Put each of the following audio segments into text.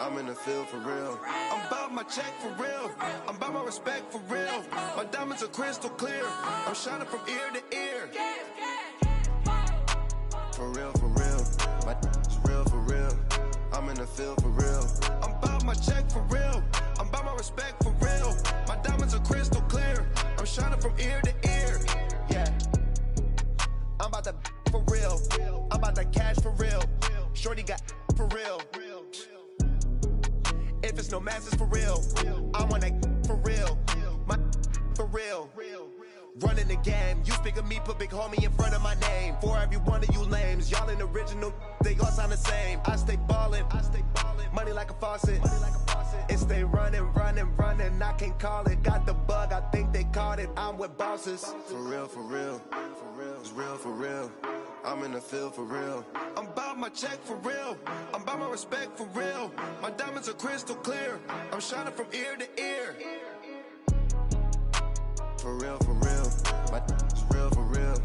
I'm in the field for real. I'm about my check for real. I'm about my respect for real. My diamonds are crystal clear. I'm shining from ear to ear. For real, for real. My is real for real. I'm in the field for real. I'm about my check for real. I'm about my respect for real. My diamonds are crystal clear. I'm shining from ear to ear. Yeah. I'm about to for real. I'm about that cash for real. Shorty got for real. If it's no masses for real, I want that for real. My for real. Running the game, you speak of me, put big homie in front of my name. For every one of you lames, y'all in original, they all sound the same. I stay ballin', money like a faucet. It stay running, I can't call it. Got the bug, I think they caught it. I'm with bosses. For real, it's real for real. I'm in the field for real. I'm about my check for real. I'm about my respect for real. My diamonds are crystal clear. I'm shining from ear to ear. For real, my is real for real.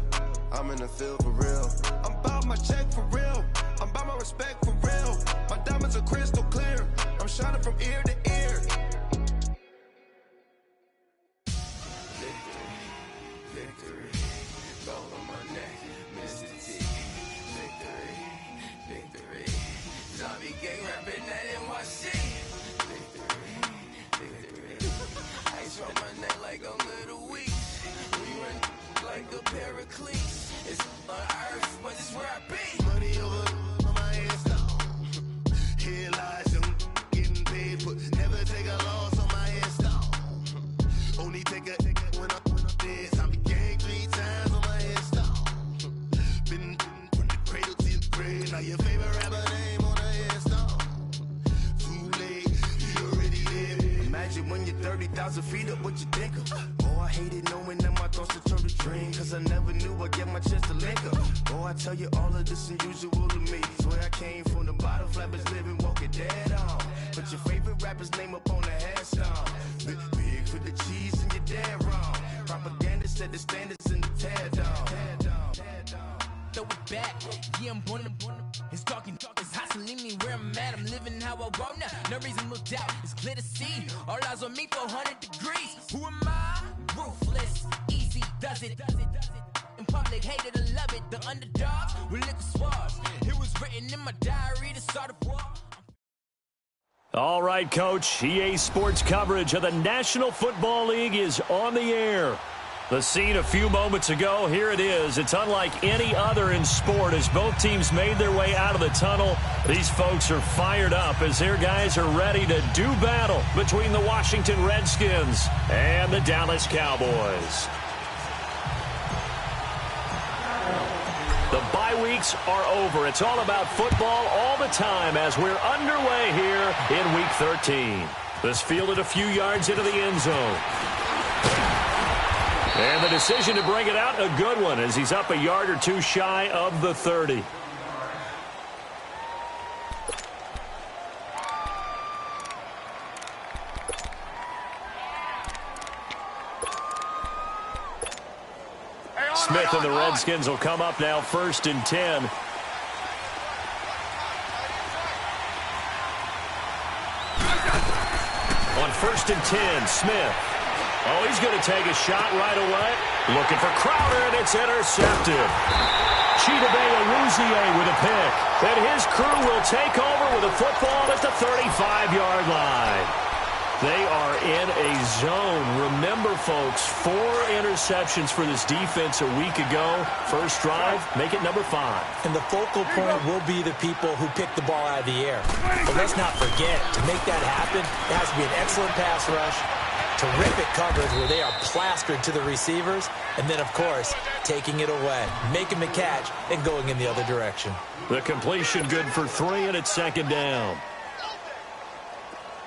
I'm in the field for real. I'm about my check for real. I'm about my respect for real. My diamonds are crystal clear. I'm shining from ear to ear. Victory, gold on my neck, Mr. T. Victory, zombie gang rapping that NYC. Victory, ice on my neck like a little weak. We run like a paraclete. It's on earth, but it's where I be. Money over on my headstone. Here lies them getting paid, but never take a loss on my headstone. Only take a when I'm dead. I be gang 3 times on my headstone. Been from the cradle to the grave. Now your favorite rapper name on the headstone. Too late, you already live. Imagine when you're 30,000 feet up, what you think of? Oh, I hated knowing that my thoughts would turn to dream, cause I never knew I'd get my chance to link up. Oh, I tell you all of this unusual to me. Swear I came from the bottom, flappers living, walking dead on. Put your favorite rapper's name up on the headstone. Big for the cheese and you're dead wrong. Propaganda set the standards in the tear down. Throw it back, yeah, I'm born to it's talking, it's hustling me where I'm at. I'm living how I want now. No reasonable doubt, it's clear to see. All eyes on me, 400 degrees. Who am I? Ruthless, easy, does it. In public, hate it or love it. The underdogs with liquor swabs. It was written in my diary to start a war. All right, Coach. EA Sports coverage of the National Football League is on the air. The scene a few moments ago, here it is. It's unlike any other in sport as both teams made their way out of the tunnel. These folks are fired up as their guys are ready to do battle between the Washington Redskins and the Dallas Cowboys. The bye weeks are over. It's all about football all the time as we're underway here in Week 13. This fielded a few yards into the end zone. And the decision to bring it out, a good one, as he's up a yard or two shy of the 30. Smith and the Redskins will come up now 1st and 10. On 1st and 10, Smith. Oh, he's going to take a shot right away. Looking for Crowder, and it's intercepted. Chidobe with a pick. And his crew will take over with a football at the 35-yard line. They are in a zone. Remember, folks, 4 interceptions for this defense a week ago. First drive, make it number 5. And the focal point will be the people who pick the ball out of the air. But let's not forget, to make that happen, it has to be an excellent pass rush, terrific coverage where they are plastered to the receivers, and then, of course, taking it away, making the catch, and going in the other direction. The completion good for 3, and it's 2nd down.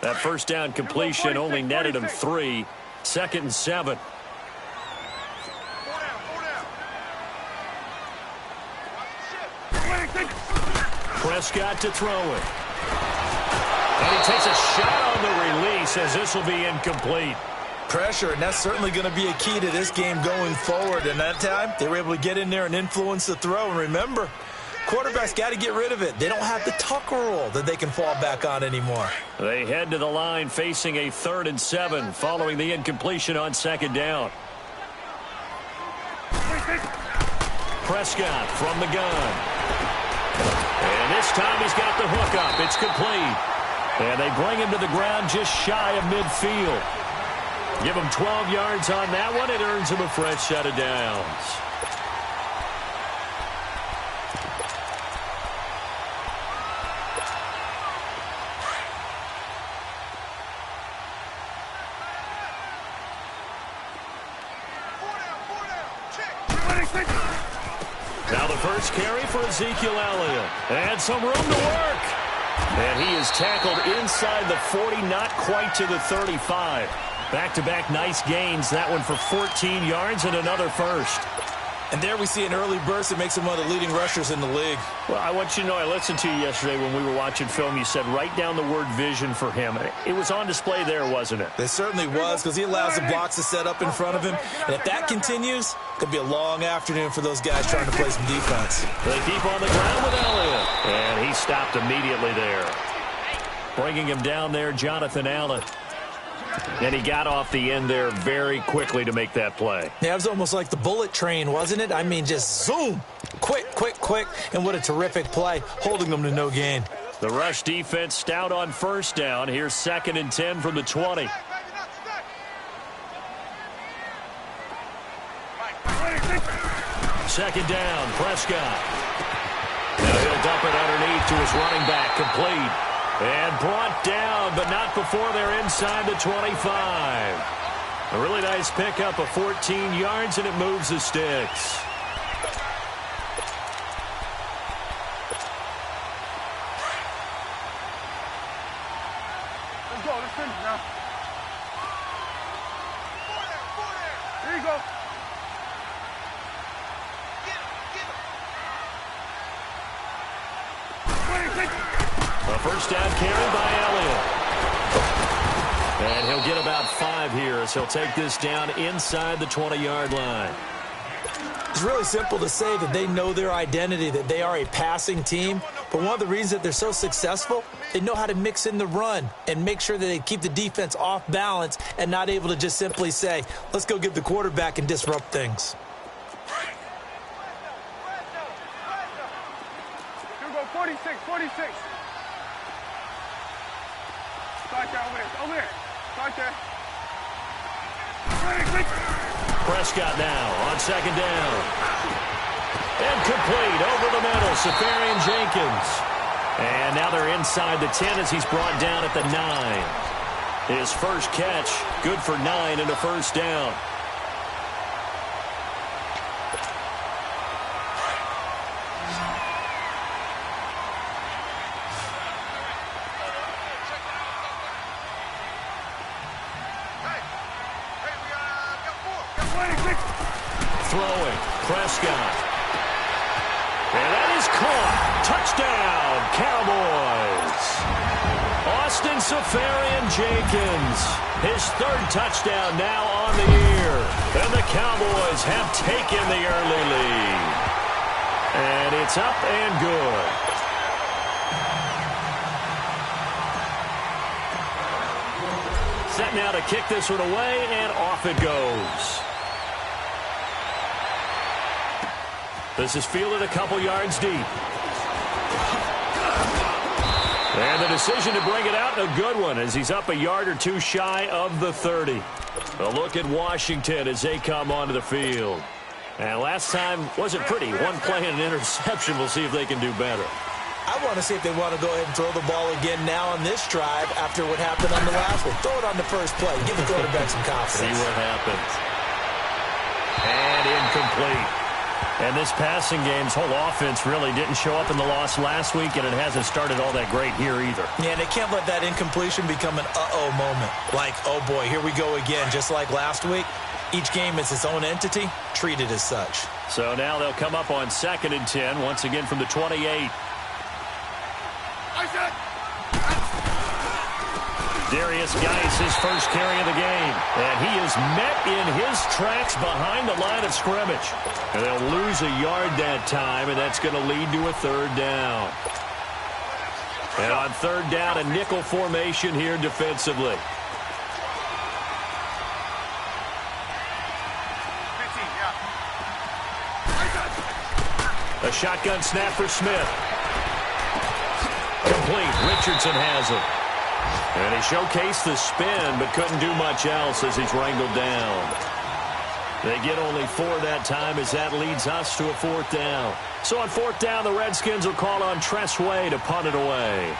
That first down completion only netted him 3. 2nd and 7. Prescott to throw it. And he takes a shot on the release as this will be incomplete. Pressure, and that's certainly going to be a key to this game going forward. And that time, they were able to get in there and influence the throw. And remember, Quarterbacks got to get rid of it. They don't have the Tucker rule that they can fall back on anymore. They head to the line facing a 3rd and 7 following the incompletion on 2nd down. Prescott from the gun. And this time he's got the hook up. It's complete. And they bring him to the ground just shy of midfield. Give him 12 yards on that one. It earns him a fresh set of downs. Now the first carry for Ezekiel Elliott. And some room to work. And he is tackled inside the 40, not quite to the 35. Back-to-back nice gains. That one for 14 yards and another first. And there we see an early burst that makes him one of the leading rushers in the league. Well, I want you to know, I listened to you yesterday when we were watching film. You said write down the word vision for him. It was on display there, wasn't it? It certainly was, because he allows the blocks to set up in front of him. And if that continues, it could be a long afternoon for those guys trying to play some defense. They keep on the ground with Elliott. And he stopped immediately there. Bringing him down there, Jonathan Allen. And he got off the end there very quickly to make that play. Yeah, it was almost like the bullet train, wasn't it? I mean, just zoom. Quick, quick, quick. And what a terrific play, holding them to no gain. The rush defense stout on 1st down. Here's 2nd and 10 from the 20. Second down, Prescott. Now he'll dump it underneath to his running back, complete. And brought down, but not before they're inside the 25. A really nice pickup of 14 yards, and it moves the sticks. Let's go. Let's finish now. There you go. A first down carry by Elliott. And he'll get about 5 here as he'll take this down inside the 20-yard line. It's really simple to say that they know their identity, that they are a passing team. But one of the reasons that they're so successful, they know how to mix in the run and make sure that they keep the defense off balance and not able to just simply say, let's go get the quarterback and disrupt things. Here we go. 46. Start there, over there. Start there. Prescott now on 2nd down. And complete over the middle, Safarian Jenkins. And now they're inside the 10 as he's brought down at the 9. His first catch, good for 9 and a first down. Throwing, Prescott. And that is caught. Touchdown, Cowboys. Austin Safarian Jenkins. His 3rd touchdown now on the year. And the Cowboys have taken the early lead. And it's up and good. Set now to kick this one away, and off it goes. This is fielded a couple yards deep. And the decision to bring it out, a good one, as he's up a yard or 2 shy of the 30. A look at Washington as they come onto the field. And last time wasn't pretty. 1 play and an interception. We'll see if they can do better. I want to see if they want to go ahead and throw the ball again now on this drive after what happened on the last one. Throw it on the first play. Give the quarterback some confidence. See what happens. And incomplete. And this passing game's whole offense really didn't show up in the loss last week, and it hasn't started all that great here either. Yeah, they can't let that incompletion become an uh-oh moment. Like, oh boy, here we go again. Just like last week, each game is its own entity, treated as such. So now they'll come up on 2nd and 10, once again from the 28. Darius Geis, his first carry of the game. And he is met in his tracks behind the line of scrimmage. And they'll lose a yard that time, and that's going to lead to a third down. And on third down, a nickel formation here defensively. A shotgun snap for Smith. Complete. Richardson has it. And he showcased the spin, but couldn't do much else as he's wrangled down. They get only 4 that time as that leads us to a fourth down. So on fourth down, the Redskins will call on Tress Way to punt it away.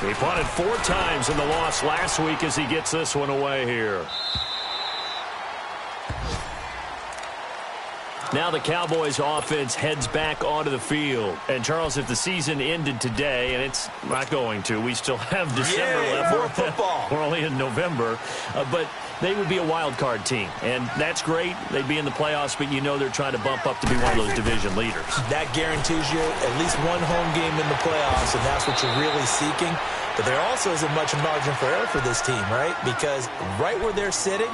He punted 4 times in the loss last week as he gets this one away here. Now the Cowboys offense heads back onto the field. And, Charles, if the season ended today, and it's not going to, we still have December left. More football. We're only in November. But they would be a wild card team. And that's great. They'd be in the playoffs, but you know they're trying to bump up to be one of those division leaders. That guarantees you at least one home game in the playoffs, and that's what you're really seeking. But there also isn't much margin for error for this team, right? Because right where they're sitting,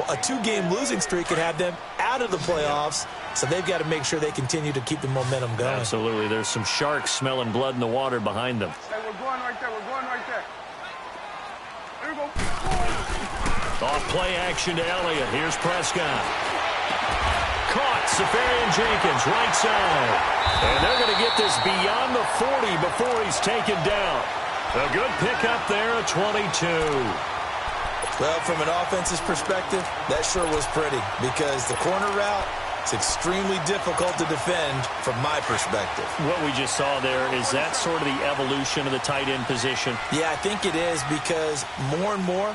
a 2-game losing streak could have them out of the playoffs, so they've got to make sure they continue to keep the momentum going. Absolutely. There's some sharks smelling blood in the water behind them. Hey, we're going right there. We're going right there. Here we go. Off play action to Elliott. Here's Prescott. Caught. Safarian Jenkins, right side. And they're going to get this beyond the 40 before he's taken down. A good pickup there at 22. Well, from an offense's perspective, that sure was pretty because the corner route is extremely difficult to defend from my perspective. What we just saw there, is that sort of the evolution of the tight end position? Yeah, I think it is because more and more,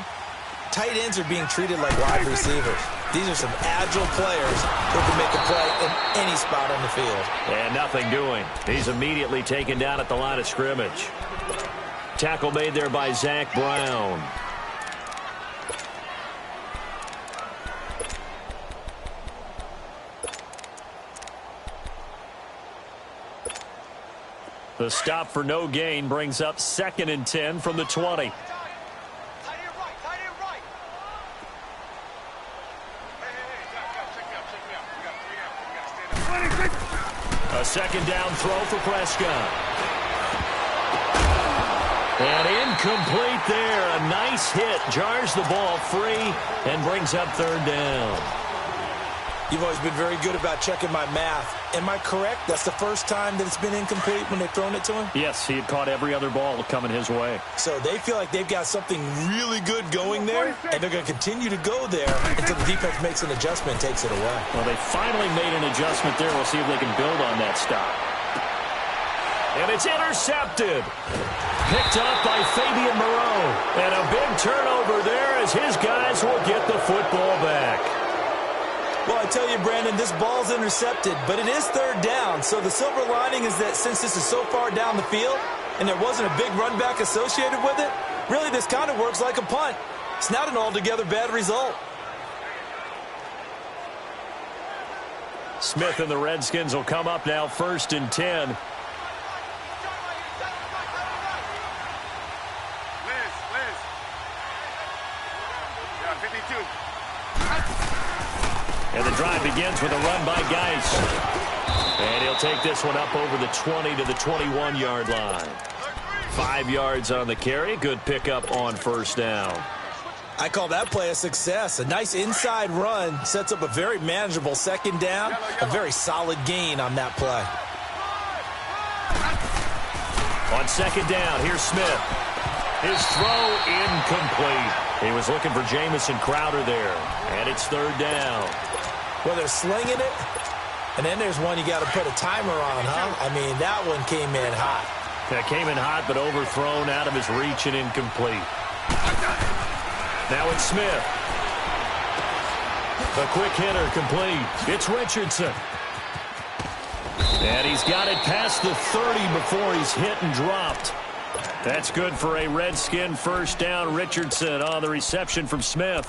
tight ends are being treated like wide receivers. These are some agile players who can make a play in any spot on the field. And nothing doing. He's immediately taken down at the line of scrimmage. Tackle made there by Zach Brown. The stop for no gain brings up 2nd and 10 from the 20. A second down throw for Prescott. And incomplete there. A nice hit. Jars the ball free and brings up third down. You've always been very good about checking my math. Am I correct? That's the first time that it's been incomplete when they've thrown it to him? Yes, he had caught every other ball coming his way. So they feel like they've got something really good going there, and they're going to continue to go there until the defense makes an adjustment and takes it away. Well, they finally made an adjustment there. We'll see if they can build on that stop. And it's intercepted. Picked up by Fabian Moreau. And a big turnover there as his guys will get the football back. Well, I tell you, Brandon, this ball's intercepted, but it is third down. So the silver lining is that since this is so far down the field and there wasn't a big run back associated with it, really this kind of works like a punt. It's not an altogether bad result. Smith and the Redskins will come up now 1st and 10. And the drive begins with a run by Geis. And he'll take this one up over the 20 to the 21-yard line. 5 yards on the carry. Good pickup on first down. I call that play a success. A nice inside run sets up a very manageable second down. A very solid gain on that play. On second down, here's Smith. His throw incomplete. He was looking for Jamison Crowder there. And it's third down. Well, they're slinging it, and then there's one you got to put a timer on, huh? I mean, that one came in hot. That came in hot, but overthrown out of his reach and incomplete. Now it's Smith. A quick hitter complete. It's Richardson. And he's got it past the 30 before he's hit and dropped. That's good for a Redskin first down. Richardson on the reception from Smith.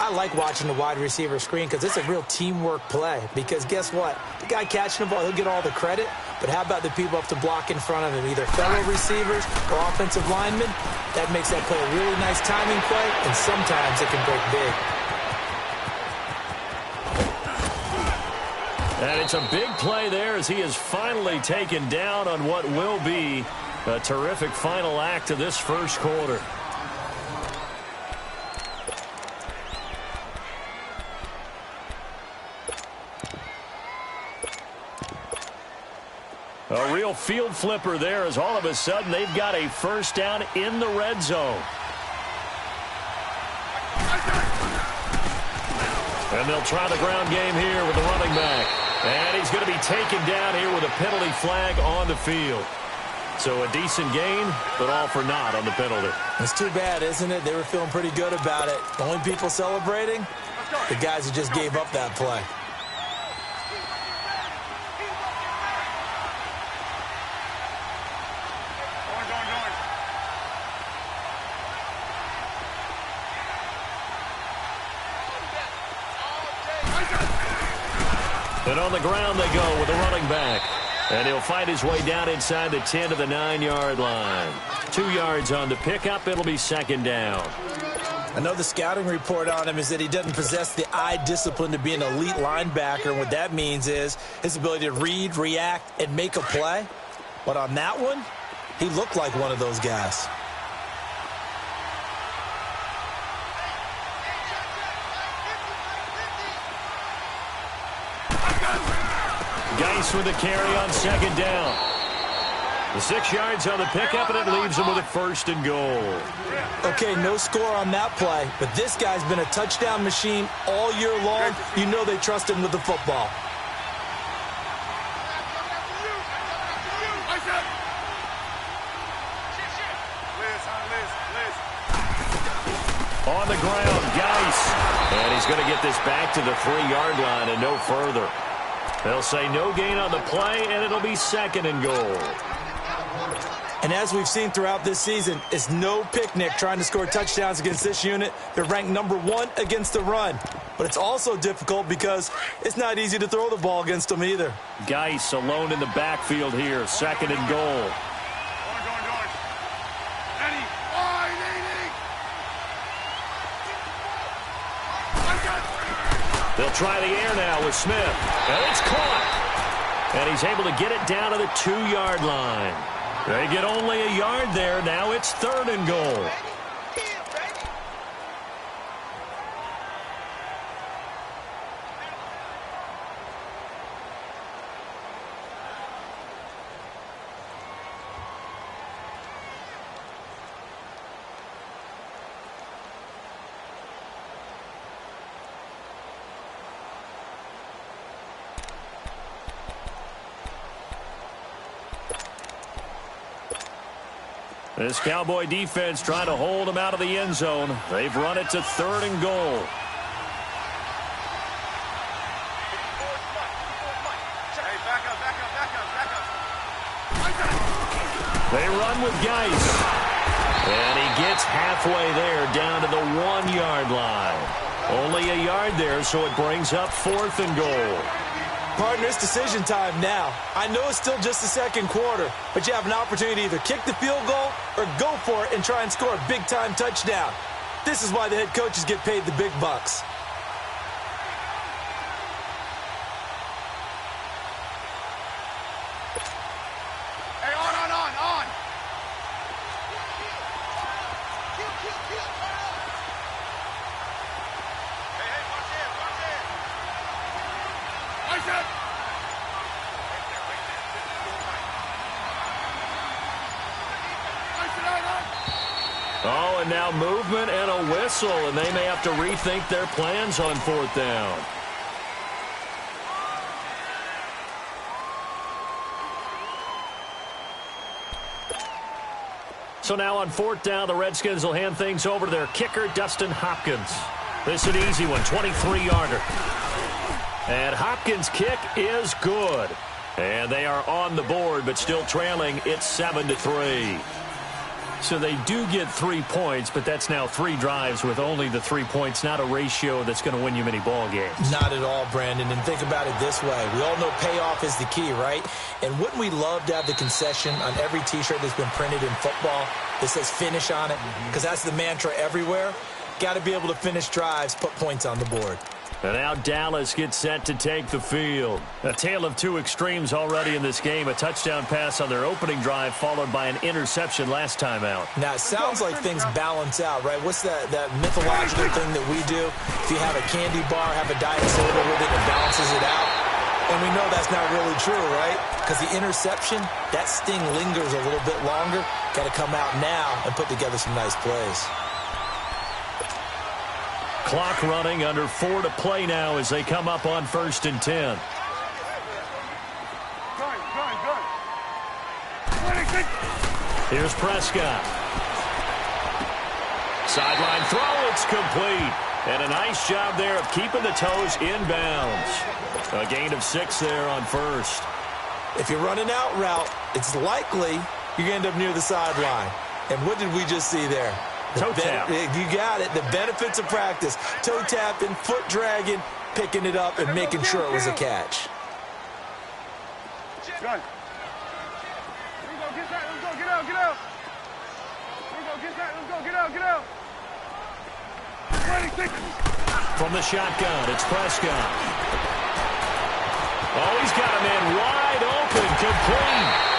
I like watching the wide receiver screen because it's a real teamwork play. Because guess what? The guy catching the ball, he'll get all the credit. But how about the people up to block in front of him, either fellow receivers or offensive linemen? That makes that play a really nice timing play, and sometimes it can break big. And it's a big play there as he is finally taken down on what will be a terrific final act of this first quarter. A real field flipper there as all of a sudden they've got a first down in the red zone. And they'll try the ground game here with the running back. And he's going to be taken down here with a penalty flag on the field. So a decent gain, but all for naught on the penalty. It's too bad, isn't it? They were feeling pretty good about it. The only people celebrating, the guys who just gave up that play. And on the ground they go with the running back. And he'll fight his way down inside the 10 to the 9-yard line. 2 yards on the pickup. It'll be second down. I know the scouting report on him is that he doesn't possess the eye discipline to be an elite linebacker. And what that means is his ability to read, react, and make a play. But on that one, he looked like one of those guys. Geis with the carry on second down. The 6 yards on the pickup, and it leaves him with a first and goal. Okay, no score on that play, but this guy's been a touchdown machine all year long. You know they trust him with the football. On the ground, Geis. And he's going to get this back to the 3-yard line and no further. They'll say no gain on the play, and it'll be second and goal. And as we've seen throughout this season, it's no picnic trying to score touchdowns against this unit. They're ranked #1 against the run. But it's also difficult because it's not easy to throw the ball against them either. Geis alone in the backfield here, second and goal. They'll try the air now with Smith. And it's caught. And he's able to get it down to the 2-yard line. They get only a yard there. Now it's third and goal. This Cowboy defense trying to hold them out of the end zone. They've run it to third and goal. They run with Geis. And he gets halfway there down to the 1-yard line. Only a yard there, so it brings up fourth and goal. Partner, it's decision time now. I know it's still just the second quarter, but you have an opportunity to either kick the field goal or go for it and try and score a big-time touchdown. This is why the head coaches get paid the big bucks. Hey, on. Hey, watch it. Oh, and now movement and a whistle, and they may have to rethink their plans on fourth down. So now on fourth down, the Redskins will hand things over to their kicker, Dustin Hopkins. This is an easy one, 23-yarder. And Hopkins' kick is good. And they are on the board, but still trailing. It's 7-3. So they do get 3 points, but that's now 3 drives with only the 3 points, not a ratio that's going to win you many ball games. Not at all, Brandon. And think about it this way. We all know payoff is the key, right? And wouldn't we love to have the concession on every T-shirt that's been printed in football that says finish on it? Because that's the mantra everywhere. Got to be able to finish drives, put points on the board. And now Dallas gets set to take the field. A tale of two extremes already in this game. A touchdown pass on their opening drive followed by an interception last time out. Now, it sounds like things balance out, right? What's that mythological thing that we do? If you have a candy bar, have a diet soda with it, it balances it out. And we know that's not really true, right? Because the interception, that sting lingers a little bit longer. Got to come out now and put together some nice plays. Clock running, under 4 to play now as they come up on 1st and 10. Here's Prescott. Sideline throw, it's complete. And a nice job there of keeping the toes inbounds. A gain of 6 there on 1st. If you're running out route, it's likely you're going to end up near the sideline. And what did we just see there? Toe tap. You got it. The benefits of practice. Toe tapping, foot dragging, picking it up, and making sure it was a catch. Good. Here we go. Get that. Let's go. Get out. Get out. Here we go. Get that. Let's go. Get out. Get out. 26. From the shotgun, it's Prescott. Oh, he's got a man wide open, complete.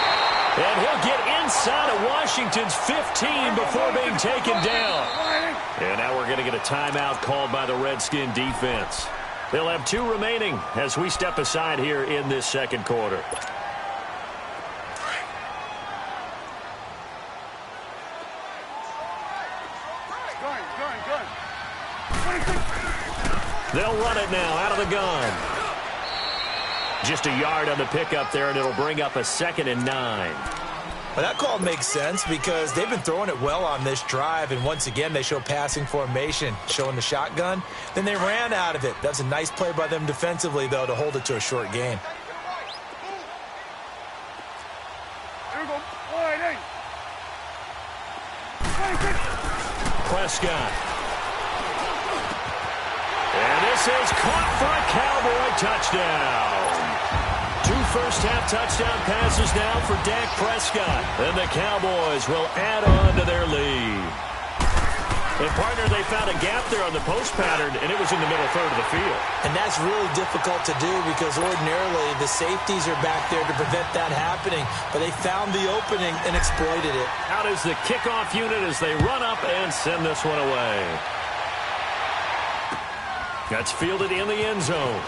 And he'll get inside of Washington's 15 before being taken down. And now we're going to get a timeout called by the Redskin defense. They'll have 2 remaining as we step aside here in this second quarter. They'll run it now out of the gun. Just a yard on the pickup there, and it'll bring up a 2nd and 9. Well, that call makes sense because they've been throwing it well on this drive, and once again they show passing formation, showing the shotgun. Then they ran out of it. That's a nice play by them defensively, though, to hold it to a short gain. Here we go. Boy, hey. Prescott. And this is caught for a Cowboy touchdown. 2 first-half touchdown passes now for Dak Prescott. And the Cowboys will add on to their lead. And, partner, they found a gap there on the post pattern, and it was in the middle third of the field. And that's really difficult to do because ordinarily the safeties are back there to prevent that happening. But they found the opening and exploited it. Out is the kickoff unit as they run up and send this one away. That's fielded in the end zone.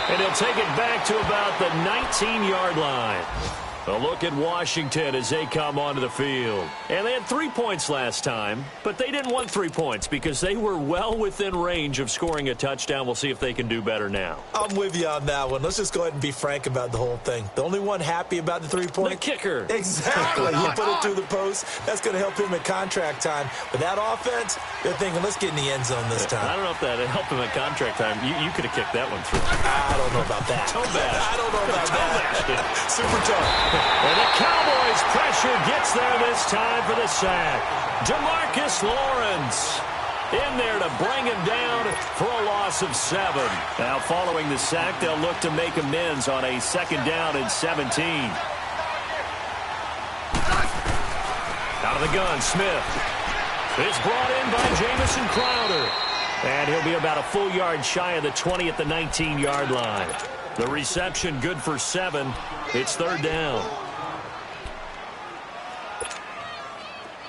And he'll take it back to about the 19-yard line. A look at Washington as they come onto the field. And they had 3 points last time, but they didn't want 3 points because they were well within range of scoring a touchdown. We'll see if they can do better now. I'm with you on that one. Let's just go ahead and be frank about the whole thing. The only one happy about the 3-point? The kicker. Exactly. You put it through the post. That's going to help him at contract time. But that offense, they're thinking, let's get in the end zone this time. I don't know if that helped him at contract time. You could have kicked that one through. I don't know about that. Toe bash. I don't know about that. Super tough. And the Cowboys' pressure gets there this time for the sack. DeMarcus Lawrence in there to bring him down for a loss of 7. Now, following the sack, they'll look to make amends on a 2nd down and 17. Out of the gun, Smith. It's brought in by Jamison Crowder. And he'll be about a full yard shy of the 20 at the 19-yard line. The reception good for 7. It's 3rd down.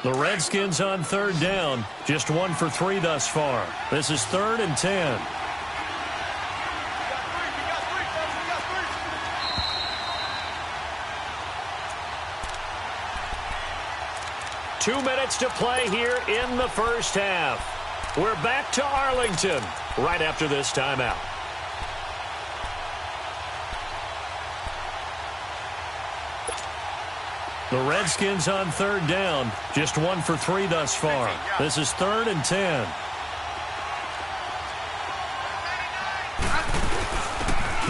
The Redskins on 3rd down. Just 1 for 3 thus far. This is 3rd and 10. Two minutes to play here in the first half. We're back to Arlington right after this timeout. The Redskins on 3rd down. Just 1 for 3 thus far. This is 3rd and 10.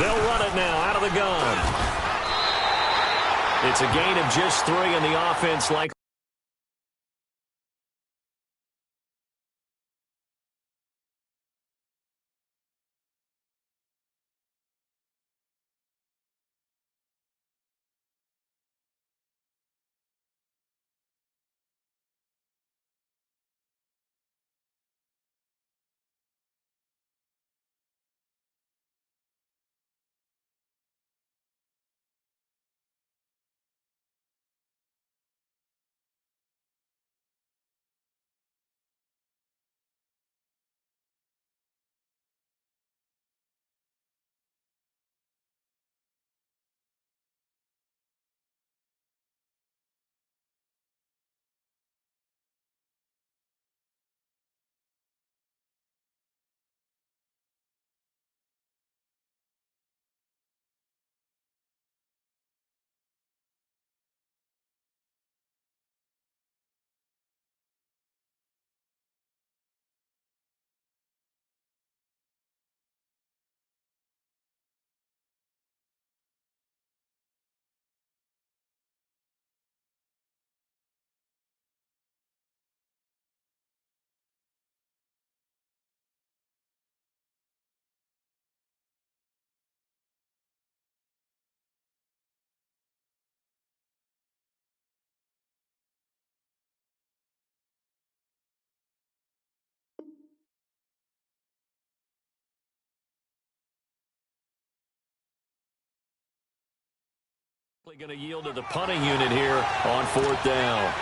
They'll run it now out of the gun. It's a gain of just 3, and the offense likely Going to yield to the punting unit here on 4th down.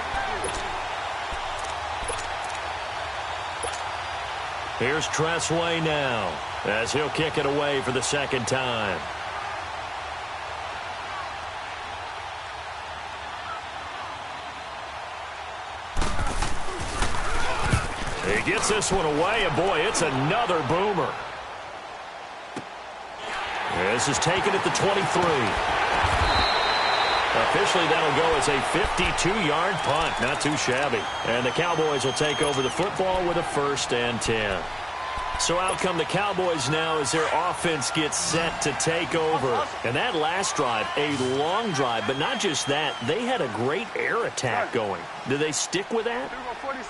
Here's Tressway now as he'll kick it away for the second time. He gets this one away, and boy, it's another boomer. This is taken at the 23. Officially, that'll go as a 52-yard punt. Not too shabby. And the Cowboys will take over the football with a 1st and 10. So out come the Cowboys now as their offense gets set to take over. And that last drive, a long drive, but not just that. They had a great air attack going. Do they stick with that?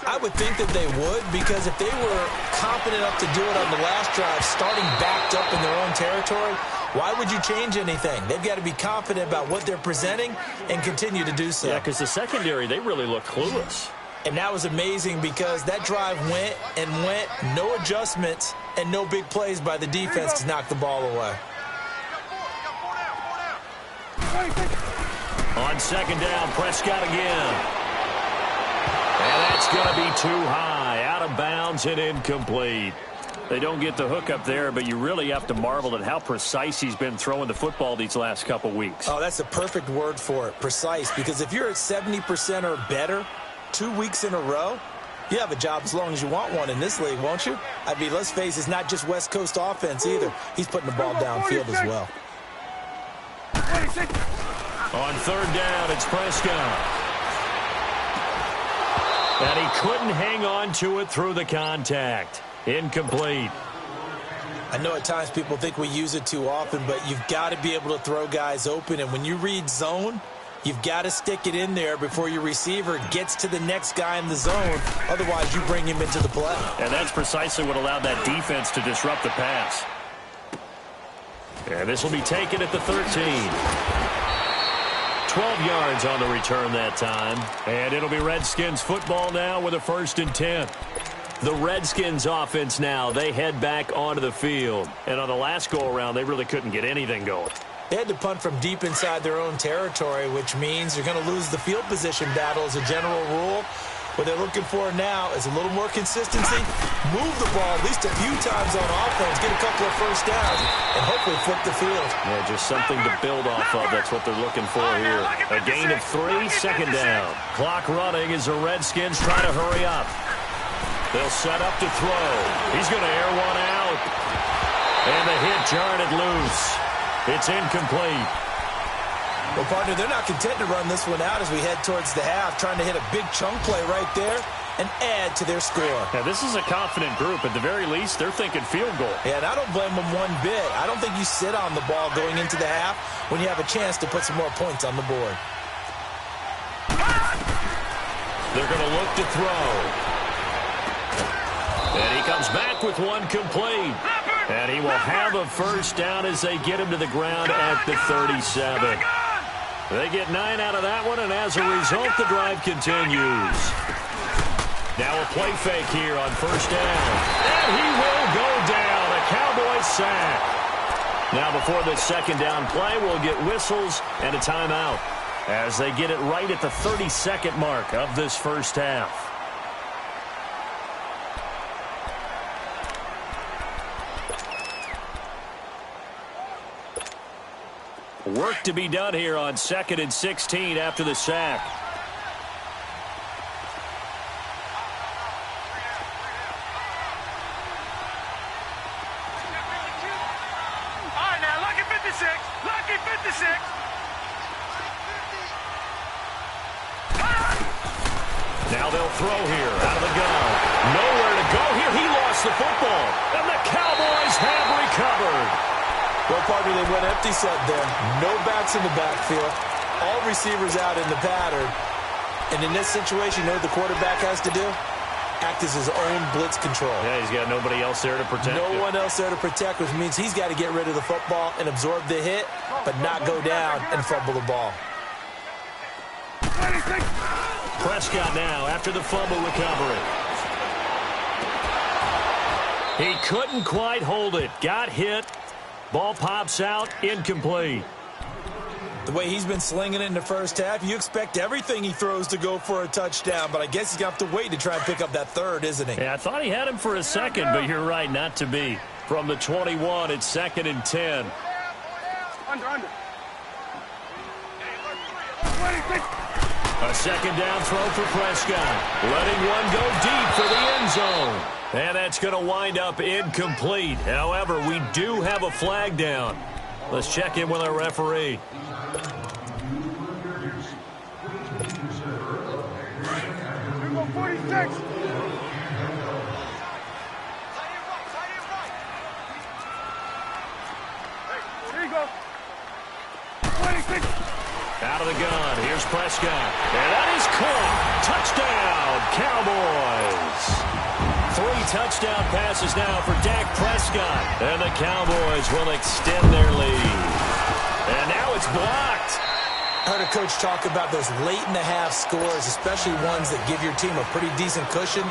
I would think that they would, because if they were confident enough to do it on the last drive, starting backed up in their own territory, why would you change anything? They've got to be confident about what they're presenting and continue to do so. Yeah, because the secondary, they really look clueless. And that was amazing because that drive went and went, no adjustments, and no big plays by the defense to knock the ball away. On 2nd down, Prescott again. And that's going to be too high, out of bounds and incomplete. They don't get the hook up there, but you really have to marvel at how precise he's been throwing the football these last couple weeks. Oh, that's a perfect word for it, precise, because if you're at 70% or better 2 weeks in a row, you have a job as long as you want one in this league, won't you? I mean, let's face it, it's not just West Coast offense either. He's putting the ball downfield as well. On 3rd down, it's Prescott. And he couldn't hang on to it through the contact. Incomplete. I know at times people think we use it too often, but you've got to be able to throw guys open. And when you read zone, you've got to stick it in there before your receiver gets to the next guy in the zone. Otherwise, you bring him into the play. And that's precisely what allowed that defense to disrupt the pass. And this will be taken at the 13. 12 yards on the return that time. And it'll be Redskins football now with a 1st and 10. The Redskins offense now, they head back onto the field. And on the last go-around, they really couldn't get anything going. They had to punt from deep inside their own territory, which means they're going to lose the field position battle as a general rule. What they're looking for now is a little more consistency, move the ball at least a few times on offense, get a couple of 1st downs, and hopefully flip the field. Yeah, just something to build off of. That's what they're looking for here. A gain of 3, 2nd down. Clock running as the Redskins try to hurry up. They'll set up to throw. He's going to air one out. And the hit jarred it loose. It's incomplete. Well, partner, they're not content to run this one out as we head towards the half, trying to hit a big chunk play right there and add to their score. Now, this is a confident group. At the very least, they're thinking field goal. Yeah, and I don't blame them one bit. I don't think you sit on the ball going into the half when you have a chance to put some more points on the board. They're going to look to throw. And he comes back with one complete. And he will have a 1st down as they get him to the ground at the 37. They get 9 out of that one, and as a result, the drive continues. Now a play fake here on 1st down. And he will go down. A Cowboys sack. Now before the 2nd down play, we'll get whistles and a timeout as they get it right at the 32nd mark of this 1st half. Work to be done here on 2nd and 16 after the sack. All right, now, lucky 56. Lucky 56. Now they'll throw here out of the gun. Nowhere to go here. He lost the football. And the Cowboys have recovered. Well, partner, they went empty set there. No backs in the backfield. All receivers out in the pattern. And in this situation, you know what the quarterback has to do? Act as his own blitz control. Yeah, he's got nobody else there to protect No one else there to protect, which means he's got to get rid of the football and absorb the hit, but not go down and fumble the ball. Prescott now after the fumble recovery. He couldn't quite hold it. Got hit. Ball pops out. Incomplete. The way he's been slinging it in the first half, you expect everything he throws to go for a touchdown, but I guess he's going to have to wait to try and pick up that third, isn't he? Yeah, I thought he had him for a second, but you're right, not to be. From the 21, it's 2nd and 10. Under. A second down throw for Prescott. Letting one go deep for the end zone. And that's going to wind up incomplete. However, we do have a flag down. Let's check in with our referee. Number 46. Here you go. 26. Out of the gun. Here's Prescott. And that is caught. Touchdown, Cowboys. 3 touchdown passes now for Dak Prescott. And the Cowboys will extend their lead. And now it's blocked. I heard a coach talk about those late-in-the-half scores, especially ones that give your team a pretty decent cushion.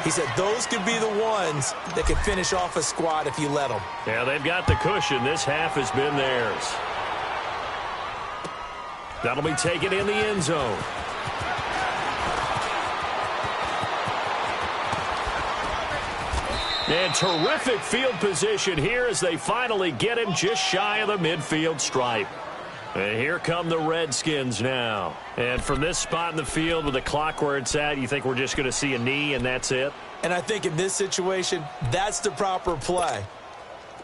He said those could be the ones that could finish off a squad if you let them. Yeah, they've got the cushion. This half has been theirs. That'll be taken in the end zone. And terrific field position here as they finally get him just shy of the midfield stripe. And here come the Redskins now. And from this spot in the field with the clock where it's at, you think we're just going to see a knee and that's it? And I think in this situation, that's the proper play.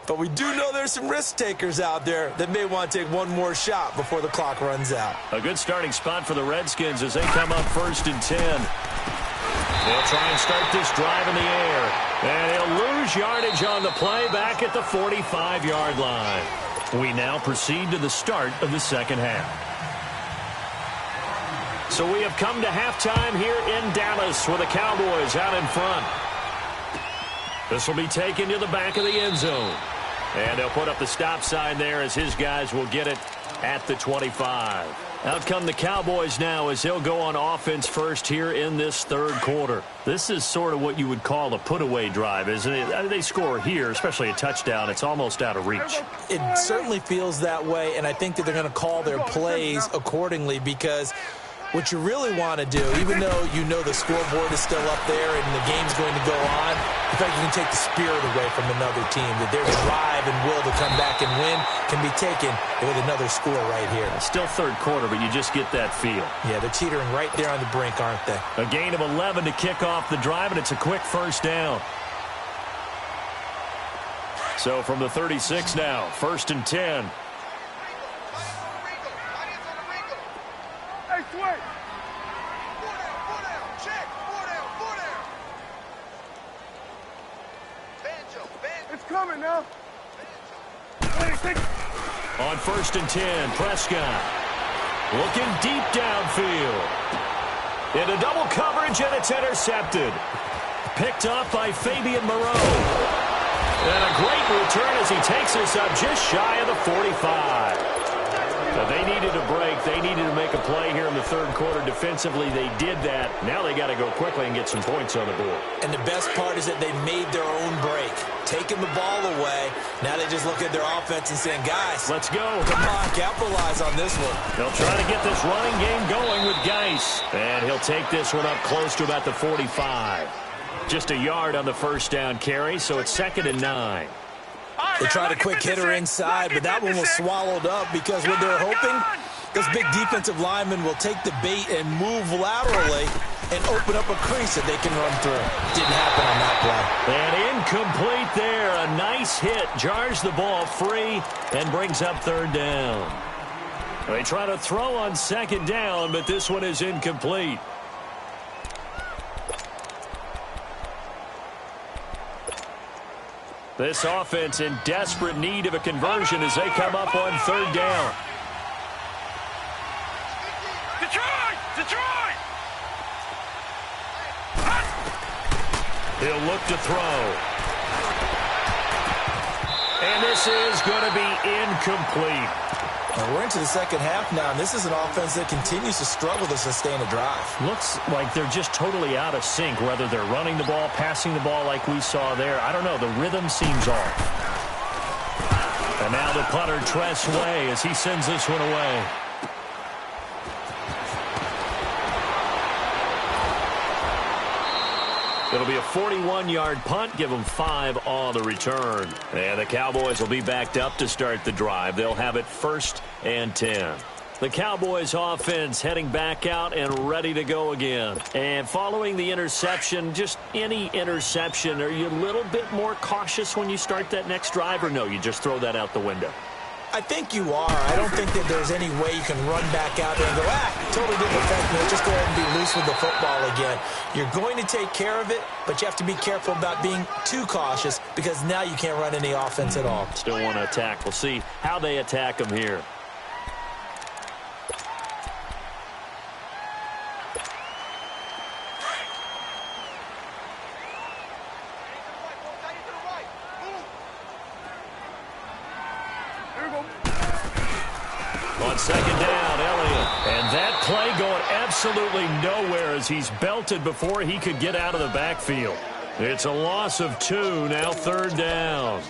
But we do know there's some risk takers out there that may want to take one more shot before the clock runs out. A good starting spot for the Redskins as they come up 1st and 10. They'll try and start this drive in the air. And he'll lose yardage on the play back at the 45-yard line. We now proceed to the start of the second half. So we have come to halftime here in Dallas with the Cowboys out in front. This will be taken to the back of the end zone. And they'll put up the stop sign there as his guys will get it at the 25. Out come the Cowboys now as they'll go on offense first here in this third quarter. This is sort of what you would call a put-away drive, isn't it? I mean, they score here, especially a touchdown. It's almost out of reach. It certainly feels that way, and I think that they're going to call their plays accordingly because what you really want to do, even though you know the scoreboard is still up there and the game's going to go on, in fact, you can take the spirit away from another team, that their drive and will to come back and win can be taken with another score right here. Still third quarter, but you just get that feel. Yeah, they're teetering right there on the brink, aren't they? A gain of 11 to kick off the drive, and it's a quick first down. So from the 36 now, 1st and 10. Hey, Sway. It's coming now. 26. On 1st and 10, Prescott looking deep downfield. Into double coverage, and it's intercepted. Picked up by Fabian Moreau. And a great return as he takes us up just shy of the 45. They needed a break. They needed to make a play here in the third quarter. Defensively, they did that. Now they got to go quickly and get some points on the board. And the best part is that they made their own break. Taking the ball away. Now they just look at their offense and saying, guys, let's go. Come on, capitalize on this one. They'll try to get this running game going with Geis. And he'll take this one up close to about the 45. Just a yard on the first down carry, so it's 2nd and 9. They tried a quick hitter inside, but that one was swallowed up because what they're hoping, this big defensive lineman will take the bait and move laterally and open up a crease that they can run through. Didn't happen on that play. And incomplete there. A nice hit. Jars the ball free and brings up 3rd down. They try to throw on 2nd down, but this one is incomplete. This offense in desperate need of a conversion as they come up on 3rd down. Detroit! He'll look to throw. And this is going to be incomplete. Well, we're into the second half now, and this is an offense that continues to struggle to sustain a drive. Looks like they're just totally out of sync, whether they're running the ball, passing the ball like we saw there. I don't know. The rhythm seems off. And now the punter, Tress Way, as he sends this one away. It'll be a 41-yard punt, give them 5 on the return. And the Cowboys will be backed up to start the drive. They'll have it 1st and 10. The Cowboys offense heading back out and ready to go again. And following the interception, just any interception, are you a little bit more cautious when you start that next drive, or no, you just throw that out the window? I think you are. I don't think that there's any way you can run back out there and go, totally didn't affect me. Just go ahead and be loose with the football again. You're going to take care of it, but you have to be careful about being too cautious because now you can't run any offense at all. Still want to attack. We'll see how they attack them here. On 2nd down, Elliott. And that play going absolutely nowhere as he's belted before he could get out of the backfield. It's a loss of 2, now 3rd down.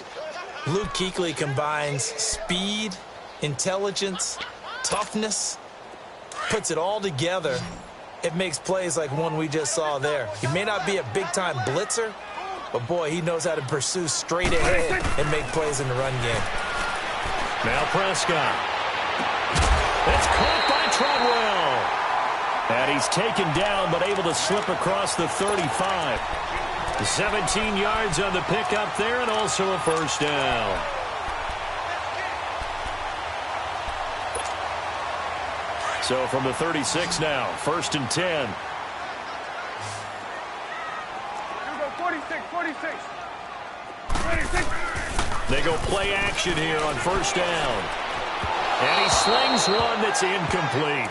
Luke Kuechly combines speed, intelligence, toughness, puts it all together. It makes plays like one we just saw there. He may not be a big-time blitzer, but, boy, he knows how to pursue straight ahead and make plays in the run game. Now Prescott. It's caught by Treadwell. And he's taken down but able to slip across the 35. 17 yards on the pickup there and also a 1st down. So from the 36 now, 1st and 10. Here we go, 46, 46. 46. They go play action here on 1st down. And he slings one that's incomplete.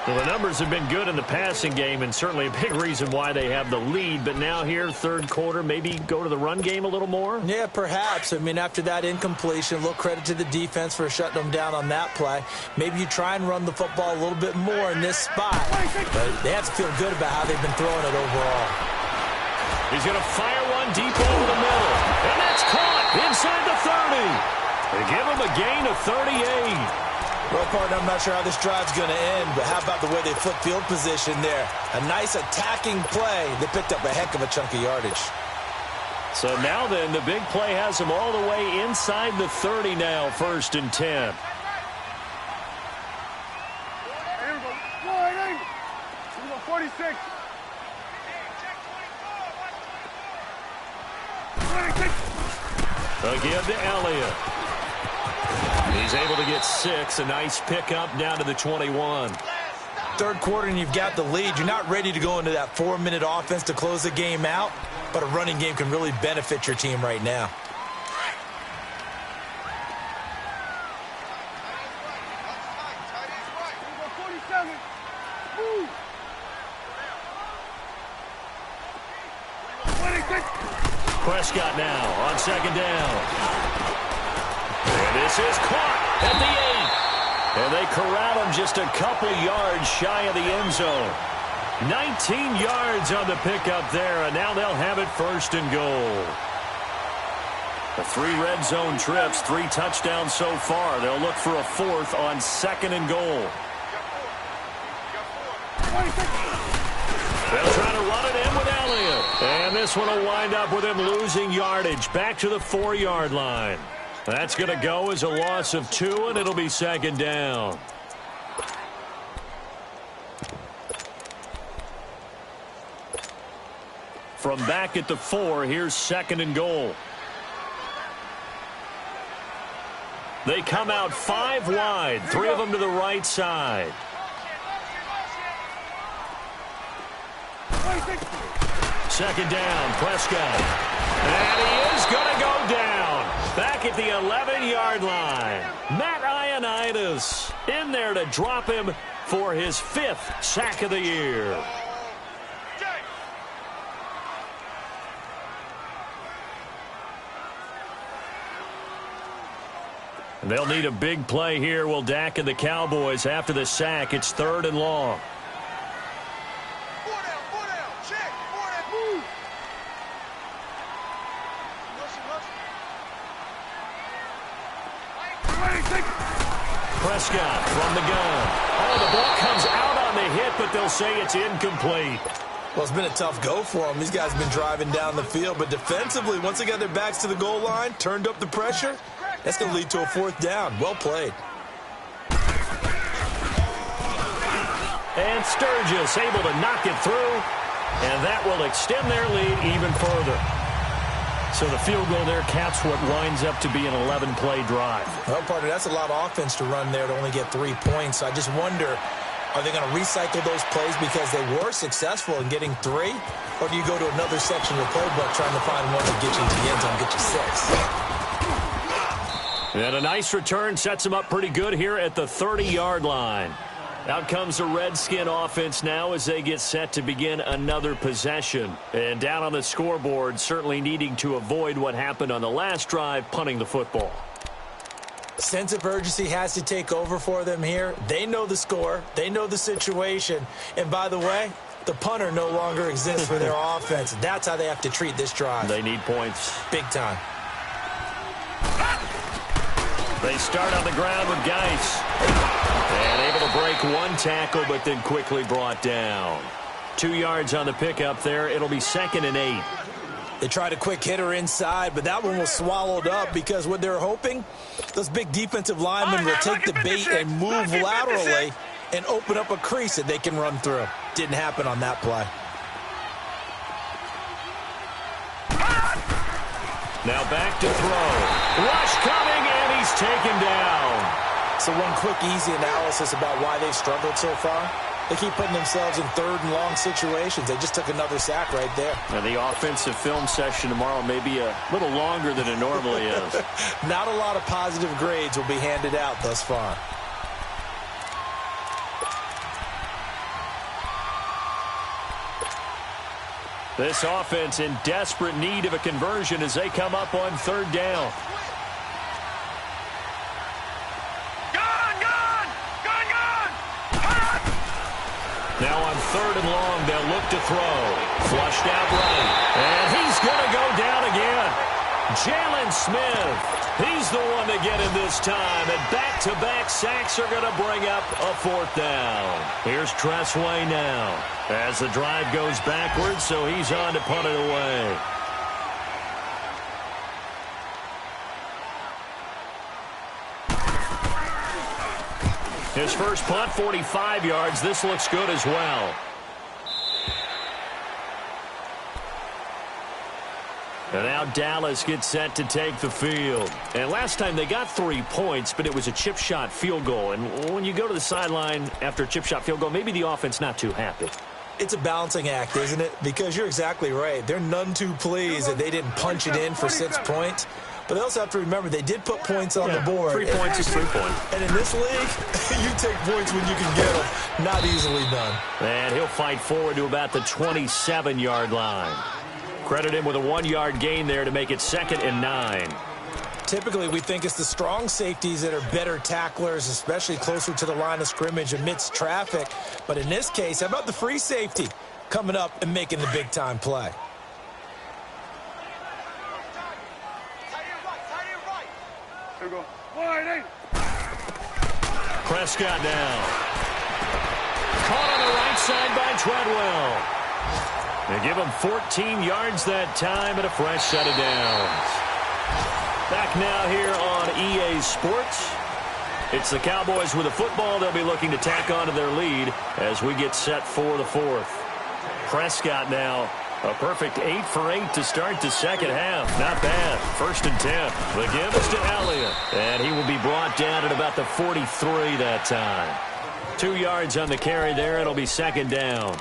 Well, the numbers have been good in the passing game and certainly a big reason why they have the lead. But now here, 3rd quarter, maybe go to the run game a little more? Yeah, perhaps. I mean, after that incompletion, a little credit to the defense for shutting them down on that play. Maybe you try and run the football a little bit more in this spot. But they have to feel good about how they've been throwing it overall. He's going to fire one deep over the middle. And that's caught inside the 30. They give him a gain of 38. Well, partner, I'm not sure how this drive's going to end, but how about the way they flip field position there? A nice attacking play. They picked up a heck of a chunk of yardage. So now then, the big play has them all the way inside the 30 now, 1st and 10. Here we go. Here we go, 46. 26. Again to Elliott. He's able to get 6. A nice pickup down to the 21. 3rd quarter and you've got the lead. You're not ready to go into that 4-minute offense to close the game out, but a running game can really benefit your team right now. Prescott now on 2nd down. And this is caught at the 8. And they corral him just a couple yards shy of the end zone. 19 yards on the pickup there, and now they'll have it 1st and goal. The 3 red zone trips, 3 touchdowns so far. They'll look for a 4th on 2nd and goal. They'll try to run it in with Elliott. And this one will wind up with him losing yardage back to the 4-yard line. That's going to go as a loss of 2, and it'll be 2nd down. From back at the 4, here's 2nd and goal. They come out 5 wide, 3 of them to the right side. Second down, Prescott. And he is going to go down. Back at the 11-yard line. Matt Ioannidis in there to drop him for his 5th sack of the year. And they'll need a big play here, will Dak and the Cowboys. After the sack, it's 3rd and long. Prescott from the gun. Oh, the ball comes out on the hit, but they'll say it's incomplete. Well, it's been a tough go for them. These guys have been driving down the field, but defensively, once they got their backs to the goal line, turned up the pressure, that's going to lead to a 4th down. Well played. And Sturgis able to knock it through, and that will extend their lead even further. So the field goal there caps what winds up to be an 11-play drive. Well, partner, that's a lot of offense to run there to only get 3 points. I just wonder, are they going to recycle those plays because they were successful in getting 3? Or do you go to another section of the playbook trying to find one that gets you to the end zone, get you 6? And a nice return sets them up pretty good here at the 30-yard line. Out comes the Redskin offense now as they get set to begin another possession. And down on the scoreboard, certainly needing to avoid what happened on the last drive, punting the football. Sense of urgency has to take over for them here. They know the score. They know the situation. And by the way, the punter no longer exists for their offense. That's how they have to treat this drive. They need points. Big time. They start on the ground with Geis. And able to break 1 tackle, but then quickly brought down. 2 yards on the pickup there. It'll be 2nd and 8. They tried a quick hitter inside, but that one was swallowed up because what they're hoping, those big defensive linemen will take the bait and move laterally and open up a crease that they can run through. Didn't happen on that play. Now back to throw. Rush coming, and he's taken down. So one quick, easy analysis about why they've struggled so far. They keep putting themselves in 3rd and long situations. They just took another sack right there. Now the offensive film session tomorrow may be a little longer than it normally is. Not a lot of positive grades will be handed out thus far. This offense in desperate need of a conversion as they come up on 3rd down. Now on 3rd and long, they'll look to throw. Flushed out right. And he's going to go down again. Jalen Smith. He's the one to get him this time. And back-to-back sacks are going to bring up a 4th down. Here's Tressway now as the drive goes backwards, so he's on to punt it away. His first punt, 45 yards. This looks good as well. And now Dallas gets set to take the field. And last time they got 3 points, but it was a chip shot field goal. And when you go to the sideline after a chip shot field goal, maybe the offense not too happy. It's a balancing act, isn't it? Because you're exactly right. They're none too pleased that they didn't punch it in for 6 points. But they also have to remember they did put points on the board. 3 points is 3 points. And in this league, you take points when you can get them. Not easily done. And he'll fight forward to about the 27-yard line. Credit him with a 1-yard gain there to make it 2nd and 9. Typically, we think it's the strong safeties that are better tacklers, especially closer to the line of scrimmage amidst traffic. But in this case, how about the free safety coming up and making the big-time play? Prescott down. Caught on the right side by Treadwell. They give him 14 yards that time and a fresh set of downs. Back now here on EA Sports. It's the Cowboys with a football. They'll be looking to tack on to their lead as we get set for the 4th. Prescott now. A perfect 8 for 8 to start the second half. Not bad. 1st and 10. The give is to Elliott. And he will be brought down at about the 43 that time. 2 yards on the carry there. It'll be 2nd down.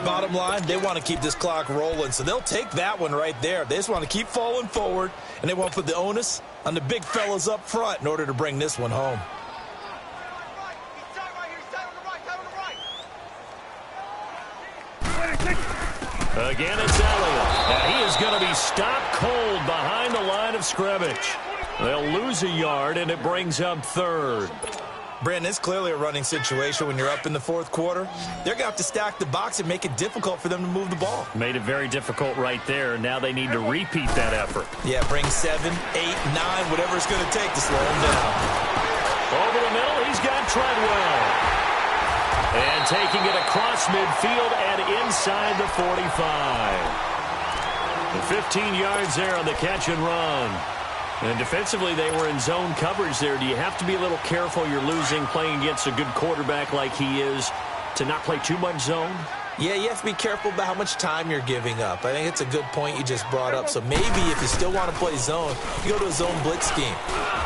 Bottom line, they want to keep this clock rolling, so they'll take that one right there. They just want to keep falling forward, and they want to put the onus on the big fellas up front in order to bring this one home. Again, it's Elliott. And he is going to be stopped cold behind the line of scrimmage. They'll lose a yard, and it brings up 3rd. Brandon, it's clearly a running situation when you're up in the 4th quarter. They're going to have to stack the box and make it difficult for them to move the ball. Made it very difficult right there. Now they need to repeat that effort. Yeah, bring 7, 8, 9, whatever it's going to take to slow them down. Over the middle, he's got Treadwell. And taking it across midfield and inside the 45. 15 yards there on the catch and run. And defensively, they were in zone coverage there. Do you have to be a little careful? You're losing, playing against a good quarterback like he is, to not play too much zone? Yeah, you have to be careful about how much time you're giving up. I think it's a good point you just brought up. So maybe if you still want to play zone, you go to a zone blitz scheme.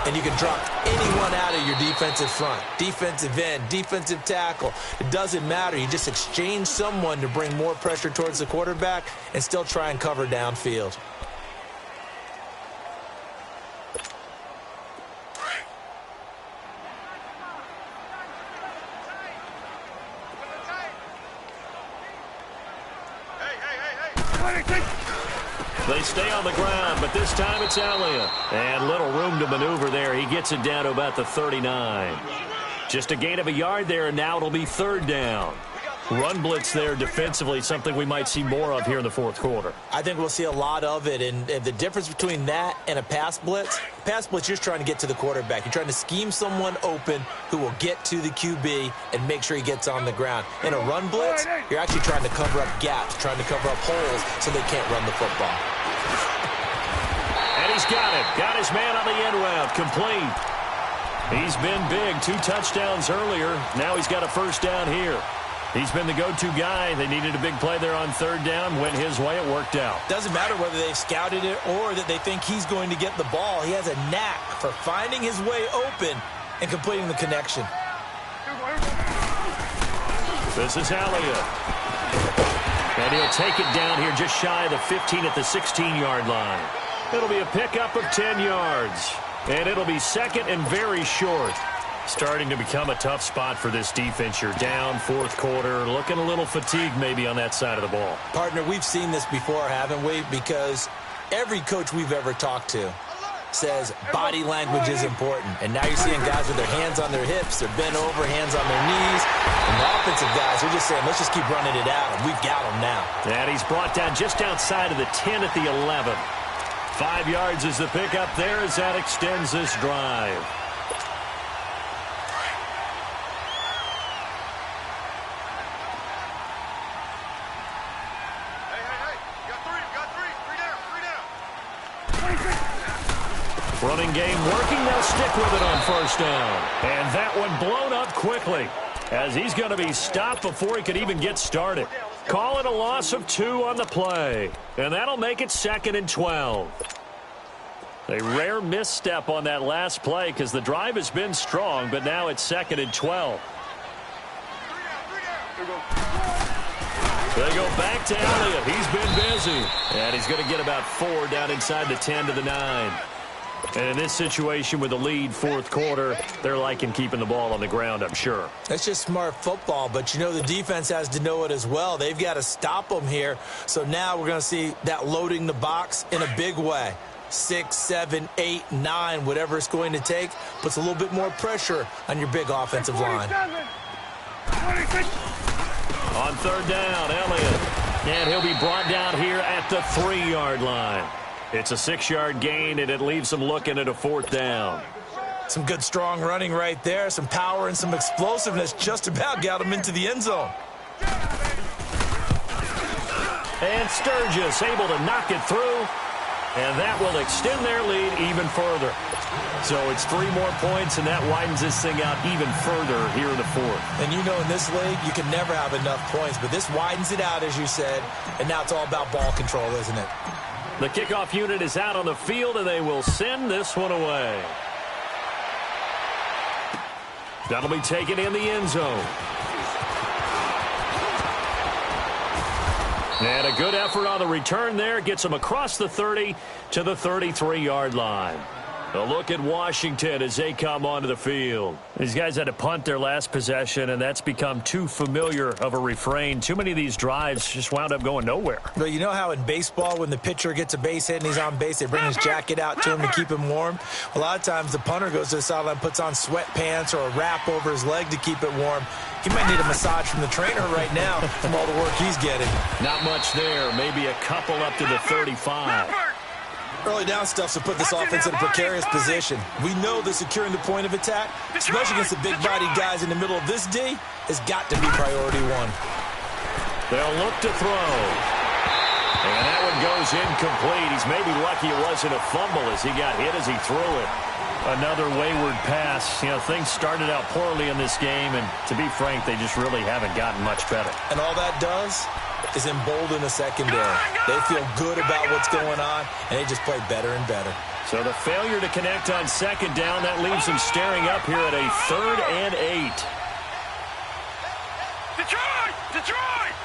And you can drop anyone out of your defensive front. Defensive end, defensive tackle. It doesn't matter. You just exchange someone to bring more pressure towards the quarterback and still try and cover downfield. They stay on the ground, but this time it's Elliott. And little room to maneuver there. He gets it down to about the 39. Just a gain of a yard there, and now it'll be third down. Run blitz there defensively, something we might see more of here in the fourth quarter. I think we'll see a lot of it, and the difference between that and a pass blitz, you're just trying to get to the quarterback. You're trying to scheme someone open who will get to the QB and make sure he gets on the ground. In a run blitz, you're actually trying to cover up gaps, trying to cover up holes so they can't run the football. And he's got it. Got his man on the end route. Complete. He's been big. 2 touchdowns earlier. Now he's got a first down here. He's been the go-to guy. They needed a big play there on third down. Went his way. It worked out. Doesn't matter whether they've scouted it or that they think he's going to get the ball. He has a knack for finding his way open and completing the connection. This is Elliott. And he'll take it down here just shy of the 15 at the 16-yard line. It'll be a pickup of 10 yards. And it'll be second and very short. Starting to become a tough spot for this defense. You're down, fourth quarter, looking a little fatigued maybe on that side of the ball. Partner, we've seen this before, haven't we? Because every coach we've ever talked to says body language is important. And now you're seeing guys with their hands on their hips, they're bent over, hands on their knees. And the offensive guys are just saying, let's just keep running it out, and we've got them now. And he's brought down just outside of the 10 at the 11. 5 yards is the pickup there as that extends this drive. Running game working. They'll stick with it on first down. And that one blown up quickly as he's going to be stopped before he could even get started. Call it a loss of 2 on the play. And that'll make it 2nd and 12. A rare misstep on that last play because the drive has been strong, but now it's 2nd and 12. They go back to Elliott. He's been busy. And he's going to get about 4 down inside the 10 to the 9. And in this situation with the lead fourth quarter, they're liking keeping the ball on the ground, I'm sure. That's just smart football, but you know the defense has to know it as well. They've got to stop them here. So now we're going to see that loading the box in a big way. 6, 7, 8, 9, whatever it's going to take, puts a little bit more pressure on your big offensive line. On third down, Elliott. And he'll be brought down here at the 3-yard line. It's a 6-yard gain, and it leaves them looking at a 4th down. Some good, strong running right there. Some power and some explosiveness just about got him into the end zone. And Sturgis able to knock it through, and that will extend their lead even further. So it's 3 more points, and that widens this thing out even further here in the 4th. And you know in this league, you can never have enough points, but this widens it out, as you said, and now it's all about ball control, isn't it? The kickoff unit is out on the field, and they will send this one away. That'll be taken in the end zone. And a good effort on the return there. Gets them across the 30 to the 33-yard line. A look at Washington as they come onto the field. These guys had to punt their last possession, and that's become too familiar of a refrain. Too many of these drives just wound up going nowhere. But you know how in baseball, when the pitcher gets a base hit and he's on base, they bring his jacket out to him to keep him warm? A lot of times the punter goes to the sideline, puts on sweatpants or a wrap over his leg to keep it warm. He might need a massage from the trainer right now from all the work he's getting. Not much there. Maybe a couple up to the 35. Early down stuffs will put this offense in a precarious position. We know that securing the point of attack, especially against the big-bodied guys in the middle of this D, has got to be priority one. They'll look to throw. And that one goes incomplete. He's maybe lucky it wasn't a fumble as he got hit as he threw it. Another wayward pass. You know, things started out poorly in this game, and to be frank, they just really haven't gotten much better. And all that does is embolden the secondary. They feel good about what's going on, and they just play better and better. So the failure to connect on second down, that leaves them staring up here at a 3rd and 8. Detroit! Detroit!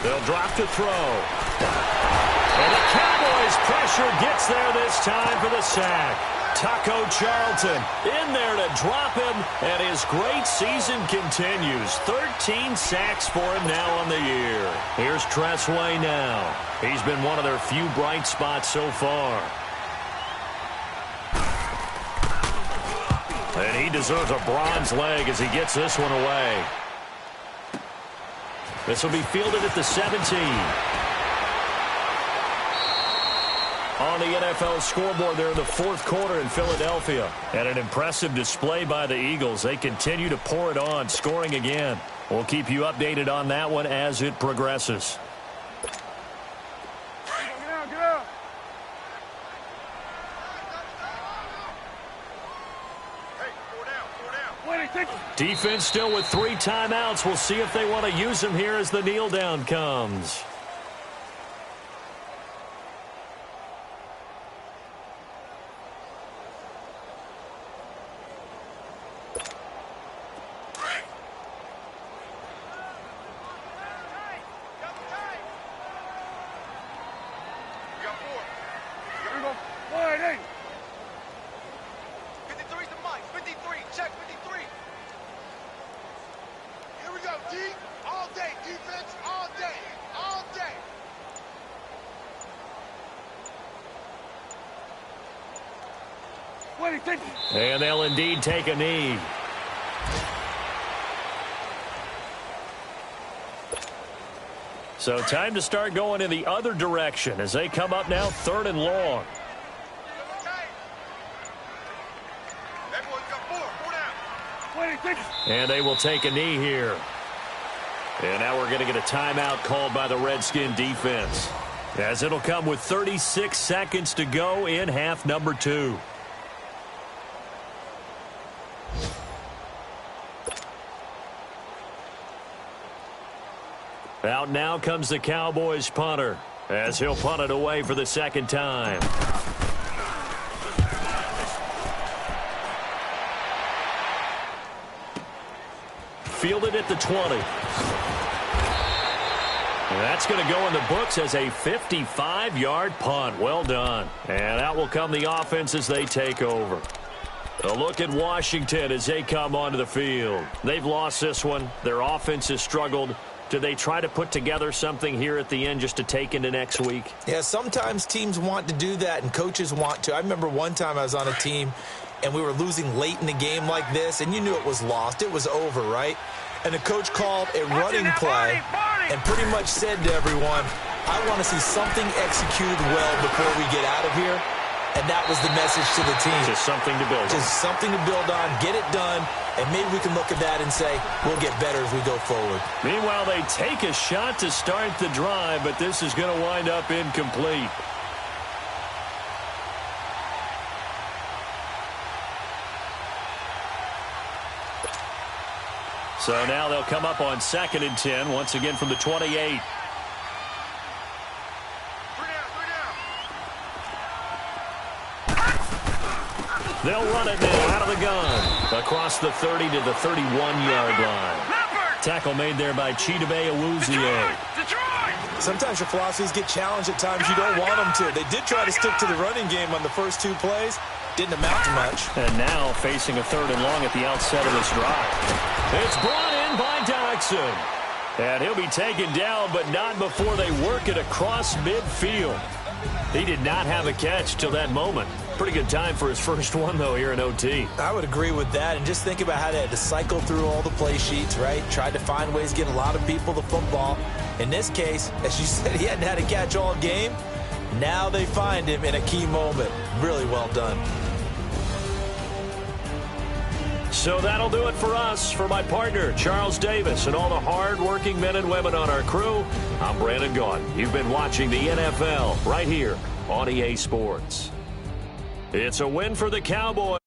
They'll drop to throw. And the Cowboys' pressure gets there this time for the sack. Taco Charlton in there to drop him, and his great season continues. 13 sacks for him now on the year. Here's Tressway now. He's been one of their few bright spots so far. And he deserves a bronze leg as he gets this one away. This will be fielded at the 17. On the NFL scoreboard there in the 4th quarter in Philadelphia. And an impressive display by the Eagles. They continue to pour it on, scoring again. We'll keep you updated on that one as it progresses. Get out, get out. Hey, 4 down, 4 down. Defense still with 3 timeouts. We'll see if they want to use them here as the kneel down comes. And they'll indeed take a knee. So time to start going in the other direction as they come up now 3rd and long. And they will take a knee here. And now we're going to get a timeout called by the Redskin defense, as it'll come with 36 seconds to go in half number 2. Out now comes the Cowboys punter, as he'll punt it away for the 2nd time. Fielded at the 20. And that's going to go in the books as a 55-yard punt. Well done. And out will come the offense as they take over. A look at Washington as they come onto the field. They've lost this one. Their offense has struggled. Do they try to put together something here at the end just to take into next week? Yeah, sometimes teams want to do that and coaches want to. I remember one time I was on a team and we were losing late in the game like this, and you knew it was lost. It was over, right? And the coach called a running play and pretty much said to everyone, I want to see something executed well before we get out of here. And that was the message to the team. Just something to build on. Just something to build on, get it done, and maybe we can look at that and say, we'll get better as we go forward. Meanwhile, they take a shot to start the drive, but this is going to wind up incomplete. So now they'll come up on 2nd and 10, once again from the 28. They'll run it now out of the gun. Across the 30 to the 31-yard line. Tackle made there by Chidobe Awuzie. Sometimes your philosophies get challenged at times you don't want them to. They did try to stick to the running game on the first 2 plays. Didn't amount to much. And now facing a 3rd and long at the outset of this drive. It's brought in by Dodson. And he'll be taken down, but not before they work it across midfield. He did not have a catch till that moment. Pretty good time for his first one, though, here in OT. I would agree with that. And just think about how they had to cycle through all the play sheets, right? Tried to find ways to get a lot of people the football. In this case, as you said, he hadn't had a catch all game. Now they find him in a key moment. Really well done. So that'll do it for us. For my partner, Charles Davis, and all the hard-working men and women on our crew, I'm Brandon Gaudin. You've been watching the NFL right here on EA Sports. It's a win for the Cowboys.